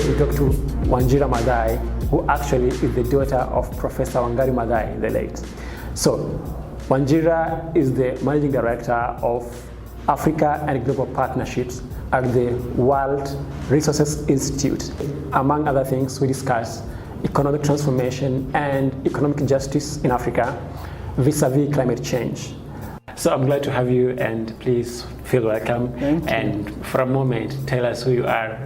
we talk to Wanjira Maathai, who actually is the daughter of Professor Wangari Maathai, the late. So, Wanjira is the Managing Director of Africa and Global Partnerships at the World Resources Institute. Among other things, we discuss economic transformation and economic justice in Africa vis-a-vis climate change. So I'm glad to have you, and please feel welcome. Thank you. And for a moment, tell us who you are,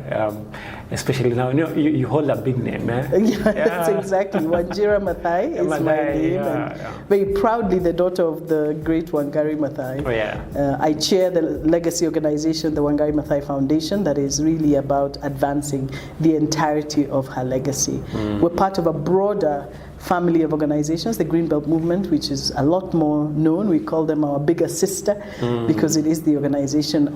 especially now. You hold a big name, eh? That's exactly. Wanjira Maathai is my name. And very proudly the daughter of the great Wangari Maathai. Oh, yeah. I chair the legacy organization, the Wangari Maathai Foundation, that is really about advancing the entirety of her legacy. We're part of a broader family of organizations, the Greenbelt Movement, which is a lot more known. We call them our bigger sister because it is the organization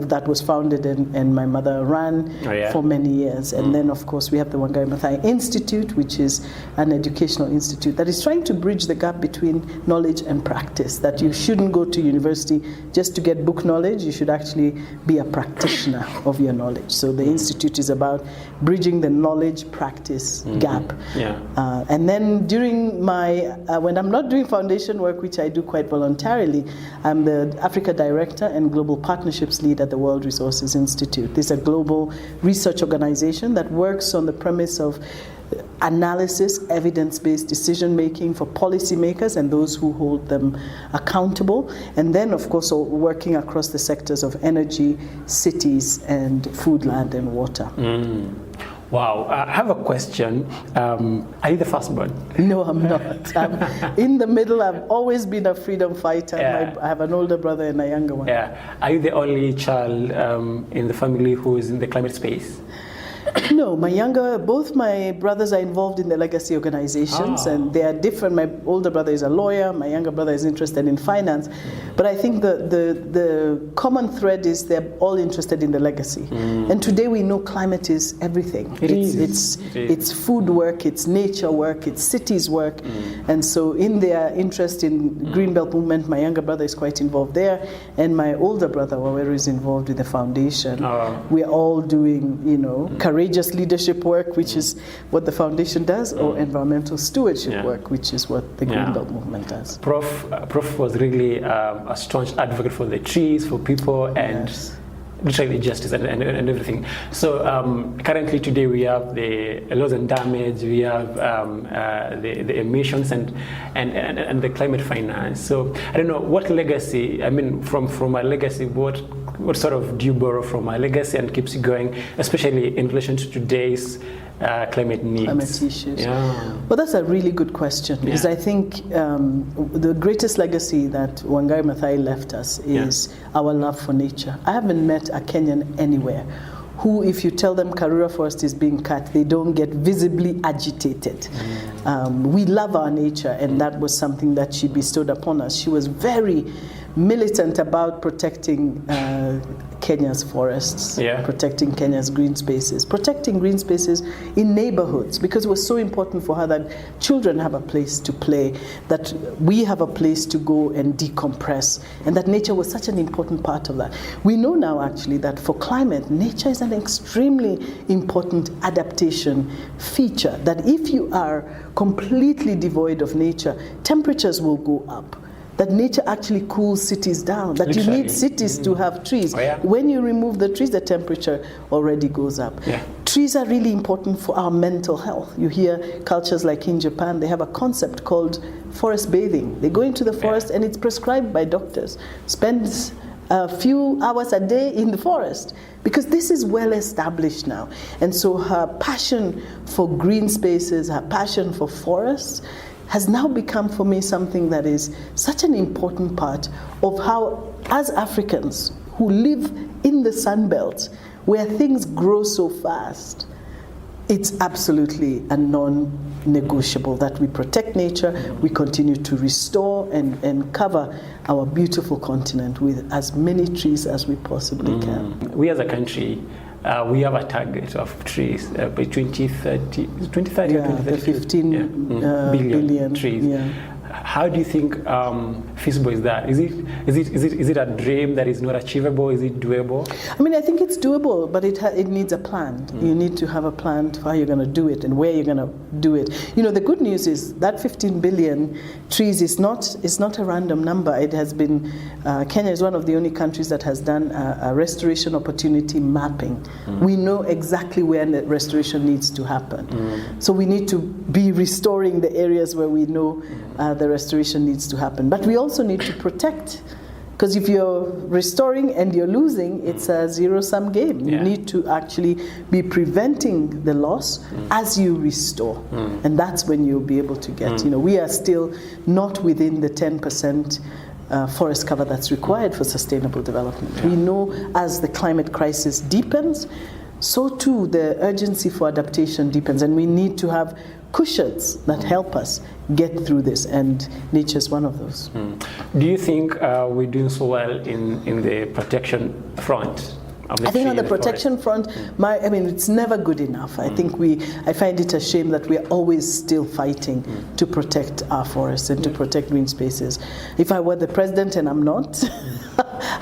that was founded and my mother ran for many years. And then, of course, we have the Wangari Maathai Institute, which is an educational institute that is trying to bridge the gap between knowledge and practice, that you shouldn't go to university just to get book knowledge. You should actually be a practitioner of your knowledge. So the institute is about bridging the knowledge-practice gap. And then during my, when I'm not doing foundation work, which I do quite voluntarily, I'm the Africa Director and Global Partnerships Lead at the World Resources Institute. This is a global research organization that works on the premise of analysis, evidence-based decision-making for policymakers and those who hold them accountable. And then, of course, working across the sectors of energy, cities, and food, land, and water. Wow, I have a question. Are you the firstborn? No, I'm not. I'm in the middle. I've always been a freedom fighter. I have an older brother and a younger one. Are you the only child in the family who is in the climate space? No, both my brothers are involved in the legacy organizations, and they are different. My older brother is a lawyer, my younger brother is interested in finance, but I think the common thread is they're all interested in the legacy. And today we know climate is everything. It's food work, it's nature work, it's cities work, and so in their interest in Greenbelt Movement, my younger brother is quite involved there, and my older brother, Waweru, is involved with the foundation. We are all doing, courageous leadership work, which is what the foundation does, or environmental stewardship work, which is what the Greenbelt Movement does. Prof was really a staunch advocate for the trees, for people, and literally justice and everything. So currently today we have the loss and damage, we have the emissions and the climate finance. So I don't know what legacy, I mean from my legacy, what sort of do you borrow from my legacy and keeps you going, especially in relation to today's climate needs? Climate issues. Well, that's a really good question, because I think the greatest legacy that Wangari Maathai left us is our love for nature. I haven't met a Kenyan anywhere who, if you tell them Karura Forest is being cut, they don't get visibly agitated. We love our nature, and that was something that she bestowed upon us. She was very militant about protecting Kenya's forests, protecting Kenya's green spaces in neighborhoods, because it was so important for her that children have a place to play, that we have a place to go and decompress, and that nature was such an important part of that. We know now actually that for climate, nature is an extremely important adaptation feature, that if you are completely devoid of nature, temperatures will go up. That nature actually cools cities down, that you need cities to have trees. When you remove the trees, the temperature already goes up. Trees are really important for our mental health. You hear cultures like in Japan, they have a concept called forest bathing. They go into the forest and it's prescribed by doctors. Spend a few hours a day in the forest, because this is well established now. And so her passion for green spaces, her passion for forests, has now become for me something that is such an important part of how, as Africans who live in the Sun Belt, where things grow so fast, it's absolutely a non-negotiable that we protect nature, we continue to restore and cover our beautiful continent with as many trees as we possibly can. We as a country, we have a target of trees by 2030 or 2032. 15 billion trees. How do you think feasible is that? Is it a dream that is not achievable? Is it doable? I mean, I think it's doable, but it needs a plan. You need to have a plan for how you're going to do it and where you're going to do it. You know, the good news is that 15 billion trees is not a random number. It has been, Kenya is one of the only countries that has done a restoration opportunity mapping. We know exactly where the restoration needs to happen. So we need to be restoring the areas where we know the restoration needs to happen. But we also need to protect, because if you're restoring and you're losing, it's a zero-sum game. You need to actually be preventing the loss as you restore. And that's when you'll be able to get, you know, we are still not within the 10% forest cover that's required for sustainable development. We know as the climate crisis deepens, so too the urgency for adaptation deepens, and we need to have cushions that help us get through this, and nature is one of those. Do you think we're doing so well in the protection front? I think on the protection front, I mean, it's never good enough. I think I find it a shame that we're always still fighting to protect our forests and to protect green spaces. If I were the president, and I'm not,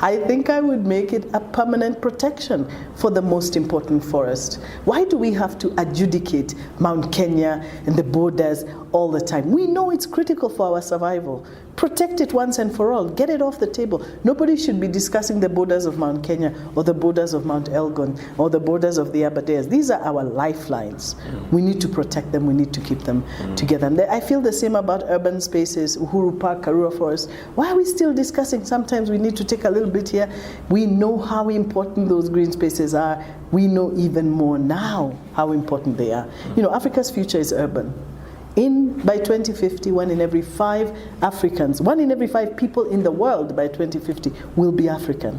I think I would make it a permanent protection for the most important forest. Why do we have to adjudicate Mount Kenya and the borders all the time? We know it's critical for our survival. Protect it once and for all. Get it off the table. Nobody should be discussing the borders of Mount Kenya or the borders of Mount Elgon or the borders of the Aberdares. These are our lifelines. We need to protect them. We need to keep them together. And I feel the same about urban spaces, Uhuru Park, Karura Forest. Why are we still discussing? Sometimes we need to take a little bit here. We know how important those green spaces are. We know even more now how important they are. You know, Africa's future is urban. By 2050, 1 in every 5 Africans, 1 in every 5 people in the world by 2050 will be African.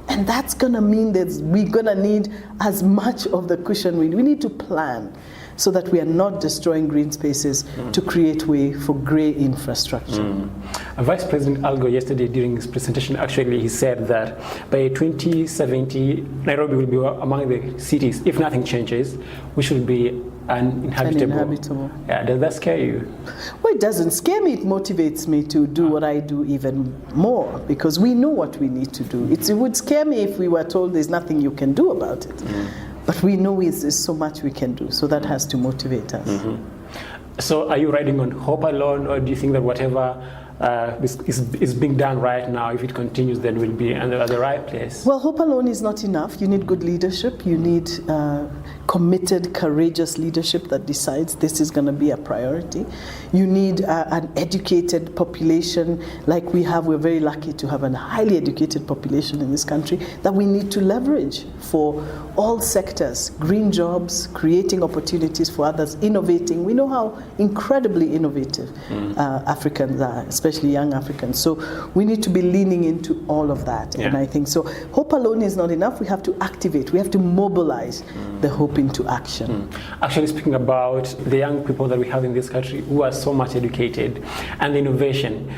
And that's going to mean that we're going to need as much of the cushion we need to plan so that we are not destroying green spaces to create way for grey infrastructure. Vice President Algo yesterday during his presentation, actually he said that by 2070, Nairobi will be among the cities, if nothing changes, we should be uninhabitable. Yeah, does that scare you? Well, it doesn't scare me. It motivates me to do what I do even more, because we know what we need to do. It would scare me if we were told there's nothing you can do about it. But we know there's so much we can do, so that has to motivate us. So are you riding on hope alone, or do you think that whatever is being done right now, if it continues, then we'll be at the right place? Well, hope alone is not enough. You need good leadership. You need committed, courageous leadership that decides this is going to be a priority. You need an educated population like we have. We're very lucky to have a highly educated population in this country that we need to leverage for all sectors. Green jobs, creating opportunities for others, innovating. We know how incredibly innovative Africans are, especially young Africans. So we need to be leaning into all of that. And I think so. Hope alone is not enough. We have to activate. We have to mobilize the hope into action. Actually, speaking about the young people that we have in this country who are so much educated and innovation,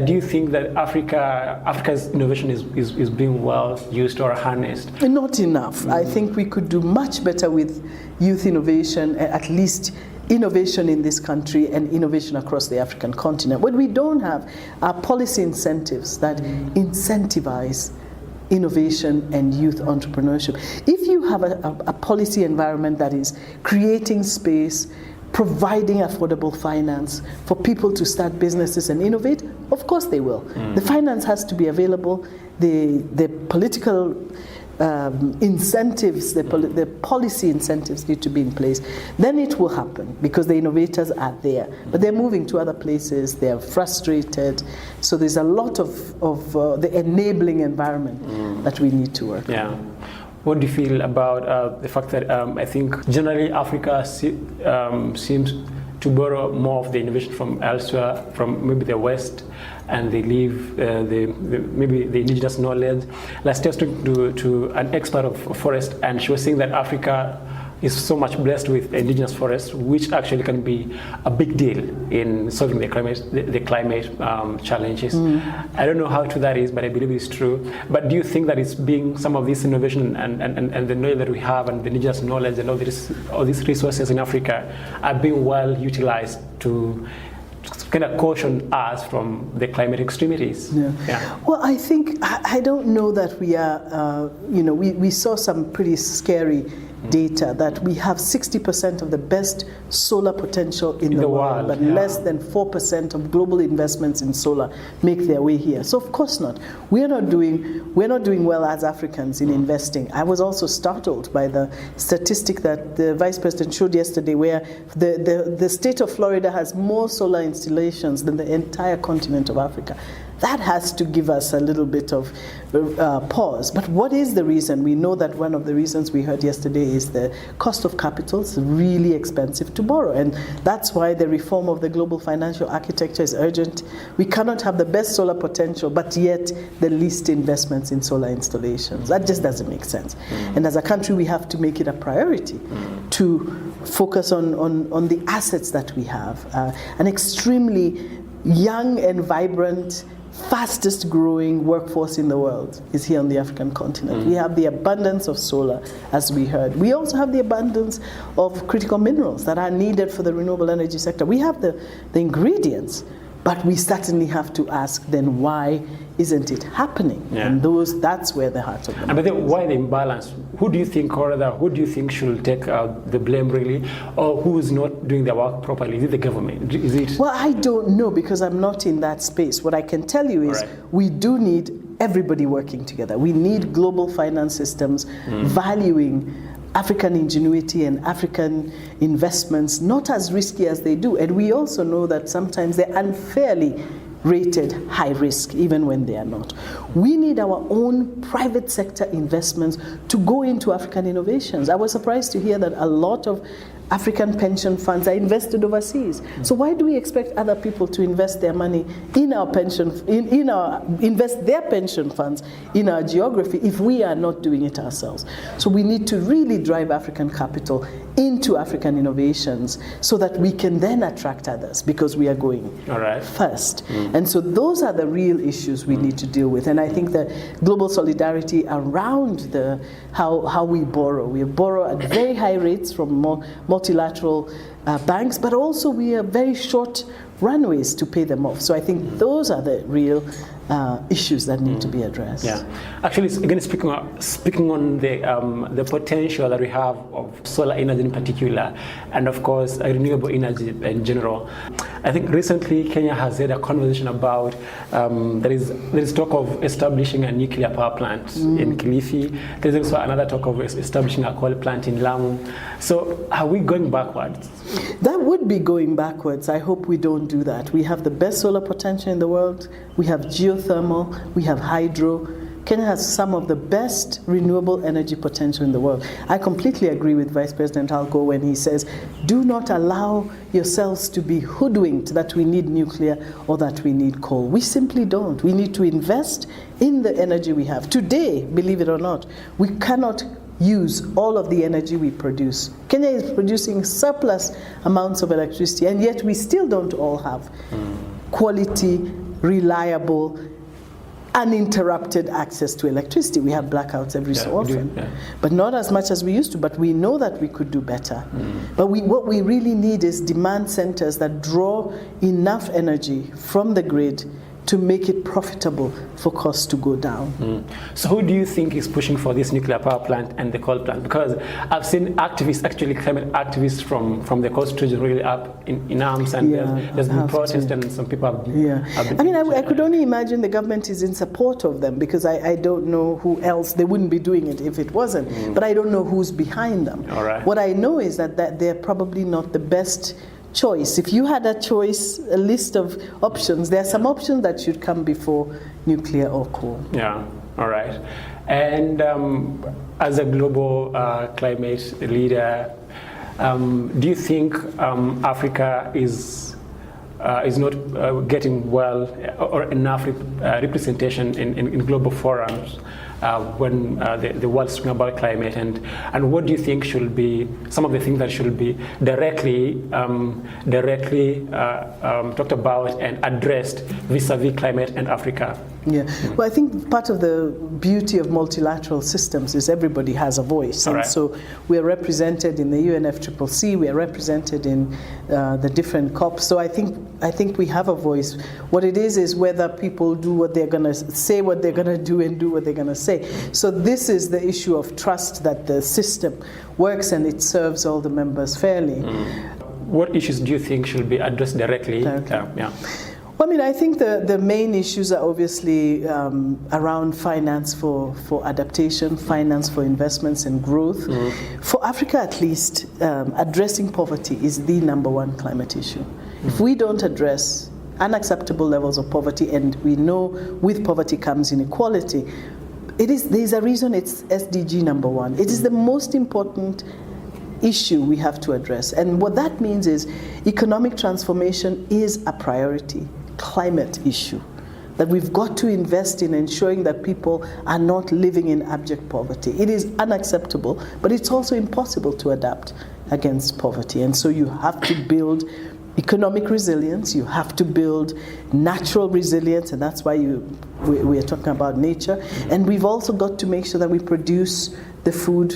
do you think that Africa's innovation is being well used or harnessed? Not enough. I think we could do much better with youth innovation, at least innovation in this country and innovation across the African continent. What we don't have are policy incentives that incentivize innovation and youth entrepreneurship. If you have a policy environment that is creating space, providing affordable finance for people to start businesses and innovate, of course they will. The finance has to be available, the political incentives, the policy incentives need to be in place. Then it will happen, because the innovators are there, but they're moving to other places, they're frustrated. So there's a lot of the enabling environment that we need to work on. What do you feel about the fact that I think generally Africa seems to borrow more of the innovation from elsewhere, from maybe the West, and they leave maybe the indigenous knowledge. Last year I was talking to an expert of forest, and she was saying that Africa is so much blessed with indigenous forests, which actually can be a big deal in solving the climate challenges. I don't know how true that is, but I believe it's true. But do you think that it's being some of this innovation and the knowledge that we have and the indigenous knowledge and all these resources in Africa are being well utilized to kind of caution us from the climate extremities. Yeah. Well, I think, I don't know that we are, we saw some pretty scary data that we have 60% of the best solar potential in the world, but less than 4% of global investments in solar make their way here. So of course not. We're not doing well as Africans in investing. I was also startled by the statistic that the Vice President showed yesterday, where the state of Florida has more solar installations than the entire continent of Africa. That has to give us a little bit of pause. But what is the reason? We know that one of the reasons we heard yesterday is the cost of capital is really expensive to borrow. And that's why the reform of the global financial architecture is urgent. We cannot have the best solar potential, but yet the least investments in solar installations. That just doesn't make sense. And as a country, we have to make it a priority to focus on the assets that we have. An extremely young and vibrant, fastest growing workforce in the world is here on the African continent. We have the abundance of solar, as we heard. We also have the abundance of critical minerals that are needed for the renewable energy sector. We have the ingredients, but we certainly have to ask then, why isn't it happening? And that's where the heart of the matter is. But then why the imbalance? Who do you think should take the blame really, or who is not doing their work properly? Is it the government? Is it? Well, I don't know, because I'm not in that space. What I can tell you is we do need everybody working together. We need global finance systems valuing African ingenuity and African investments not as risky as they do. And we also know that sometimes they're unfairly rated high risk, even when they are not. We need our own private sector investments to go into African innovations. I was surprised to hear that a lot of African pension funds are invested overseas. So why do we expect other people to invest their money in our invest their pension funds in our geography if we are not doing it ourselves? So we need to really drive African capital into African innovations so that we can then attract others, because we are going first. And so those are the real issues we need to deal with. And I think that global solidarity around how we borrow. We borrow at very high rates from multilateral banks, but also we have very short runways to pay them off. So I think those are the real issues that need to be addressed. Yeah, actually, again, speaking on the potential that we have of solar energy in particular, and of course renewable energy in general. I think recently Kenya has had a conversation about there is talk of establishing a nuclear power plant in Kilifi. There's also another talk of establishing a coal plant in Lamu. So are we going backwards? That would be going backwards. I hope we don't do that. We have the best solar potential in the world. We have geothermal. We have hydro. Kenya has some of the best renewable energy potential in the world. I completely agree with Vice President Algo when he says, do not allow yourselves to be hoodwinked that we need nuclear or that we need coal. We simply don't. We need to invest in the energy we have. Today, believe it or not, we cannot use all of the energy we produce. Kenya is producing surplus amounts of electricity, and yet we still don't all have quality, reliable, uninterrupted access to electricity. We have blackouts every so often, but not as much as we used to. But we know that we could do better. But what we really need is demand centers that draw enough energy from the grid to make it profitable for costs to go down. So who do you think is pushing for this nuclear power plant and the coal plant? Because I've seen activists, actually climate activists from the coast region really up in arms, and there's been protests and some people have been I could only imagine the government is in support of them, because I don't know who else. They wouldn't be doing it if it wasn't. But I don't know who's behind them. What I know is that they're probably not the best choice. If you had a choice, a list of options, there are some options that should come before nuclear or coal. Yeah, all right. And as a global climate leader, do you think Africa is not getting well or enough representation in global forums when the world's talking about climate, and what do you think should be some of the things that should be directly talked about and addressed vis-a-vis climate and Africa? Well, I think part of the beauty of multilateral systems is everybody has a voice, and so we are represented in the UNFCCC, we are represented in the different COPs. So I think I think we have a voice. What it is whether people do what they're going to say, what they're going to do, and do what they're going to say. So this is the issue of trust, that the system works and it serves all the members fairly. What issues do you think should be addressed directly? Well, I mean, I think the main issues are obviously around finance for adaptation, finance for investments and growth. For Africa, at least, addressing poverty is the #1 climate issue. If we don't address unacceptable levels of poverty, and we know with poverty comes inequality, there's a reason it's SDG #1. It is the most important issue we have to address. And what that means is economic transformation is a priority climate issue, that we've got to invest in ensuring that people are not living in abject poverty. It is unacceptable, but it's also impossible to adapt against poverty. And so you have to build economic resilience, you have to build natural resilience, and that's why we are talking about nature. And we've also got to make sure that we produce the food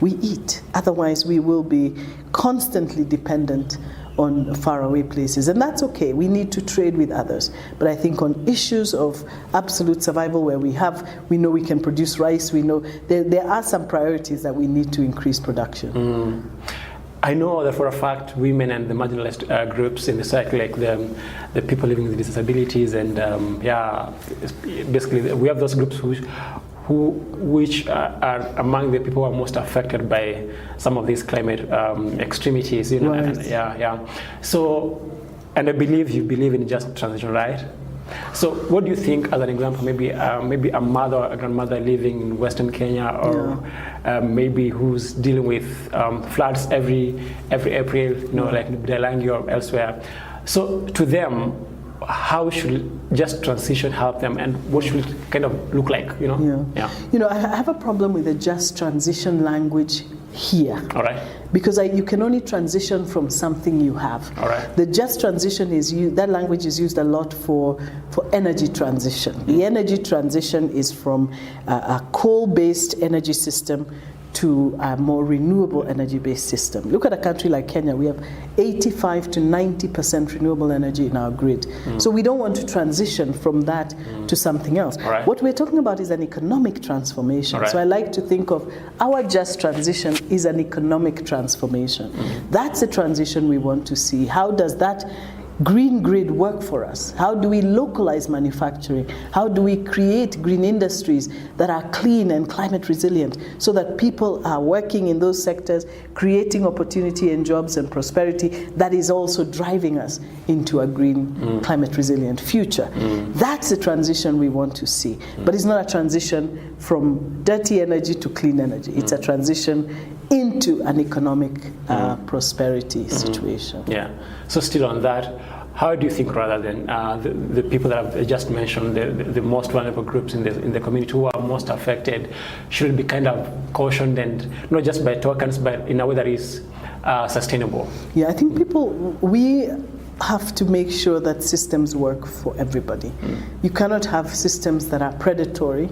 we eat. Otherwise, we will be constantly dependent on faraway places. And that's okay. We need to trade with others. But I think on issues of absolute survival, where we know we can produce rice, we know there are some priorities that we need to increase production. I know that for a fact, women and the marginalized groups in the cycle, like the people living with disabilities, and basically we have those groups which are among the people who are most affected by some of these climate extremities, you know. Right. So, and I believe you believe in just transition, right? So, what do you think, as an example, maybe a mother or a grandmother living in Western Kenya, or maybe who's dealing with floods every April, you know, like Dalangi or elsewhere. So, to them, how should just transition help them, and what should it kind of look like, you know? You know, I have a problem with the just transition language here. All right. Because you can only transition from something you have. All right. The just transition that language is used a lot for energy transition. The energy transition is from a coal-based energy system to a more renewable energy-based system. Look at a country like Kenya. We have 85 to 90% renewable energy in our grid. So we don't want to transition from that to something else. Right. What we're talking about is an economic transformation. Right. So I like to think of our just transition is an economic transformation. That's a transition we want to see. How does that green grid work for us? How do we localize manufacturing? How do we create green industries that are clean and climate resilient, so that people are working in those sectors, creating opportunity and jobs and prosperity that is also driving us into a green, climate resilient future? That's the transition we want to see. But it's not a transition from dirty energy to clean energy. It's a transition into an economic prosperity situation. Yeah. So still on that, how do you think, rather than the people that I've just mentioned, the most vulnerable groups in the community who are most affected, should be kind of cautioned, and not just by tokens, but in a way that is sustainable? Yeah, I think we have to make sure that systems work for everybody. You cannot have systems that are predatory,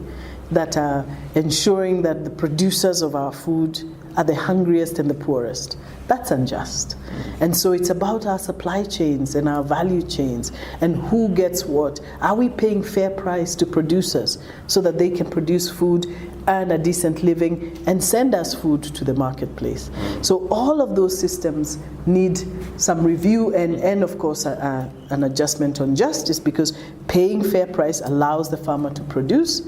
that are ensuring that the producers of our food are the hungriest and the poorest. That's unjust. And so it's about our supply chains and our value chains and who gets what. Are we paying fair price to producers so that they can produce food, earn a decent living, and send us food to the marketplace? So all of those systems need some review and of course an adjustment on justice, because paying fair price allows the farmer to produce,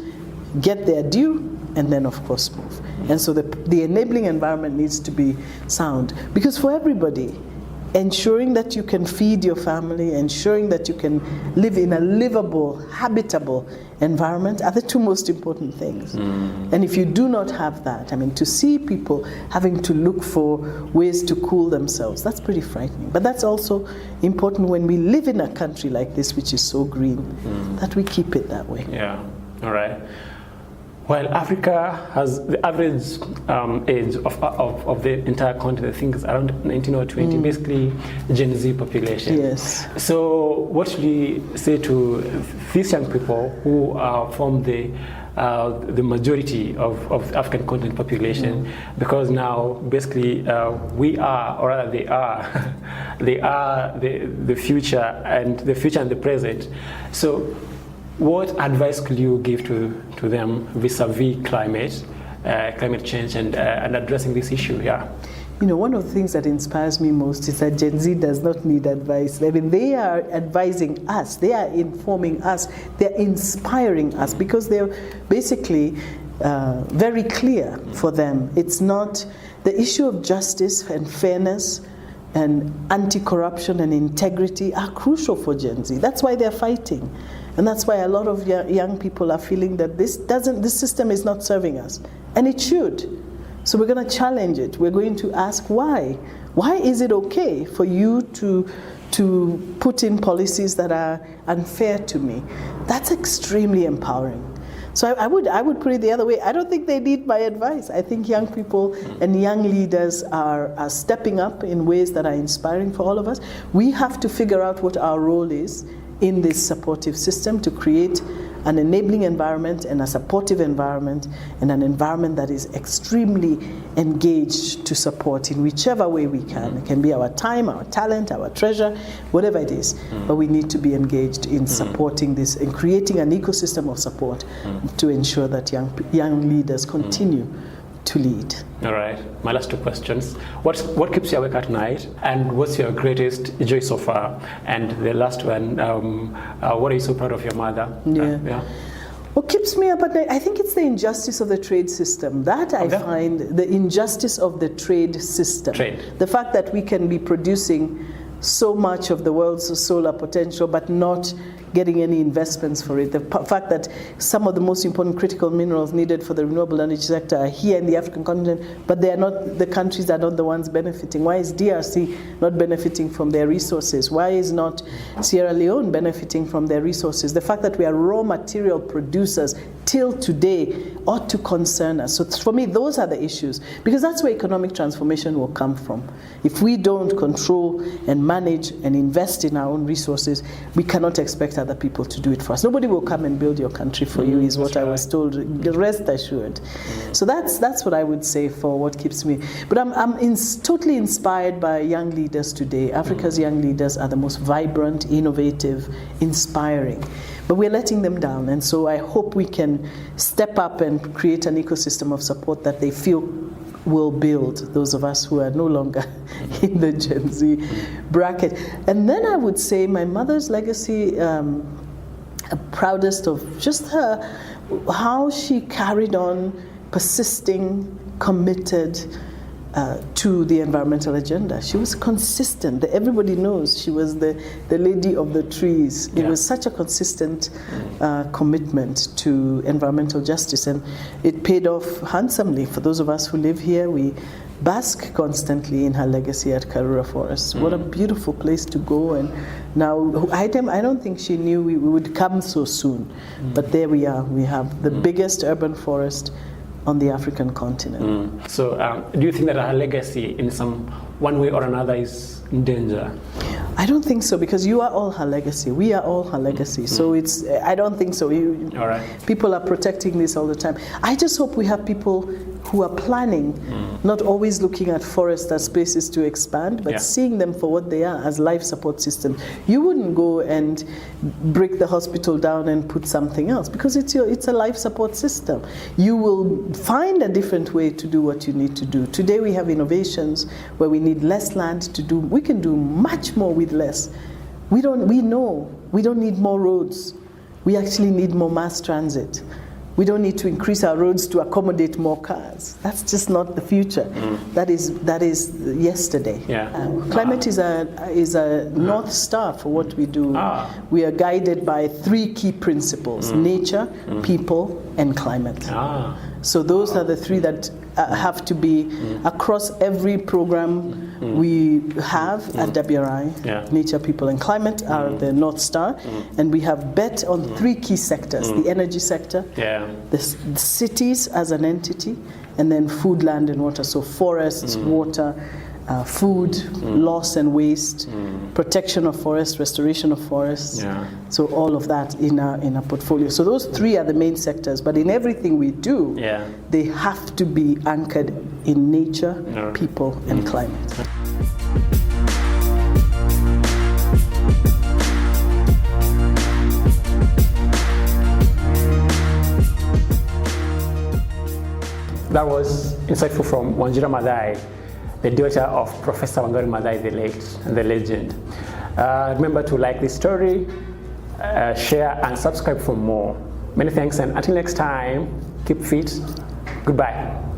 get their due, and then of course move. And so the enabling environment needs to be sound, because for everybody, ensuring that you can feed your family, ensuring that you can live in a livable, habitable environment are the two most important things. And if you do not have that, I mean, to see people having to look for ways to cool themselves, that's pretty frightening. But that's also important when we live in a country like this, which is so green, that we keep it that way. Yeah, all right. Well, Africa has the average age of the entire continent, I think, is around 19 or 20, basically Gen Z population. Yes. So what should we say to these young people who form the the majority of the African continent population, because now basically we are, or rather they are, they are the future and the present. So what advice could you give to them vis-a-vis climate change and addressing this issue? Yeah. You know, one of the things that inspires me most is that Gen Z does not need advice. I mean, they are advising us, they are informing us, they're inspiring us, because they're basically very clear for them. It's not the issue of justice and fairness and anti-corruption and integrity are crucial for Gen Z. That's why they're fighting. And that's why a lot of young people are feeling that this system is not serving us. And it should. So we're going to challenge it. We're going to ask why. Why is it okay for you to put in policies that are unfair to me? That's extremely empowering. So I would put it the other way. I don't think they need my advice. I think young people and young leaders are stepping up in ways that are inspiring for all of us. We have to figure out what our role is in this supportive system to create an enabling environment and a supportive environment and an environment that is extremely engaged to support in whichever way we can. It can be our time, our talent, our treasure, whatever it is. But we need to be engaged in supporting this and creating an ecosystem of support to ensure that young leaders continue to lead. All right. My last two questions. What keeps you awake at night, and what's your greatest joy so far? And the last one, what are you so proud of your mother? What keeps me up at night? I think it's the injustice of the trade system. That I find the injustice of the trade system. The fact that we can be producing so much of the world's solar potential but not getting any investments for it. The fact that some of the most important critical minerals needed for the renewable energy sector are here in the African continent, but they are not, the countries are not the ones benefiting. Why is DRC not benefiting from their resources? Why is not Sierra Leone benefiting from their resources? The fact that we are raw material producers till today ought to concern us. So for me, those are the issues, because that's where economic transformation will come from. If we don't control and manage and invest in our own resources, we cannot expect other people to do it for us. Nobody will come and build your country for you, is what I was told. Rest assured. So that's what I would say for what keeps me. But I'm totally inspired by young leaders today. Africa's young leaders are the most vibrant, innovative, inspiring. But we're letting them down, and so I hope we can step up and create an ecosystem of support that they feel will build, those of us who are no longer in the Gen Z bracket. And then I would say my mother's legacy, proudest of just her, how she carried on persisting, committed to the environmental agenda. She was consistent. Everybody knows she was the lady of the trees. It was such a consistent commitment to environmental justice, and it paid off handsomely. For those of us who live here, we bask constantly in her legacy at Karura Forest. What a beautiful place to go. And now, I don't think she knew we would come so soon, but there we are. We have the biggest urban forest on the African continent. So do you think that her legacy in some one way or another is in danger? I don't think so, because you are all her legacy. We are all her legacy. So I don't think so. All right. People are protecting this all the time. I just hope we have people who are planning, not always looking at forests as spaces to expand, but seeing them for what they are, as life support systems. You wouldn't go and break the hospital down and put something else, because it's a life support system. You will find a different way to do what you need to do. Today we have innovations where we need less land to do. We can do much more with less. We know we don't need more roads. We actually need more mass transit. We don't need to increase our roads to accommodate more cars. That's just not the future. That is yesterday. Climate is a north star for what we do. We are guided by three key principles: nature, people, and climate. So those are the three that have to be across every program we have at WRI. Nature, people, and climate are the North Star. And we have bet on three key sectors: the energy sector, the cities as an entity, and then food, land, and water. So forests, water, food, loss and waste, protection of forests, restoration of forests. Yeah. So all of that in our portfolio. So those three are the main sectors. But in everything we do, they have to be anchored in nature, people, and climate. That was insightful from Wanjira Maathai, the daughter of Professor Wangari Maathai, the late and the legend. Remember to like this story, share and subscribe for more. Many thanks, and until next time, keep fit. Goodbye.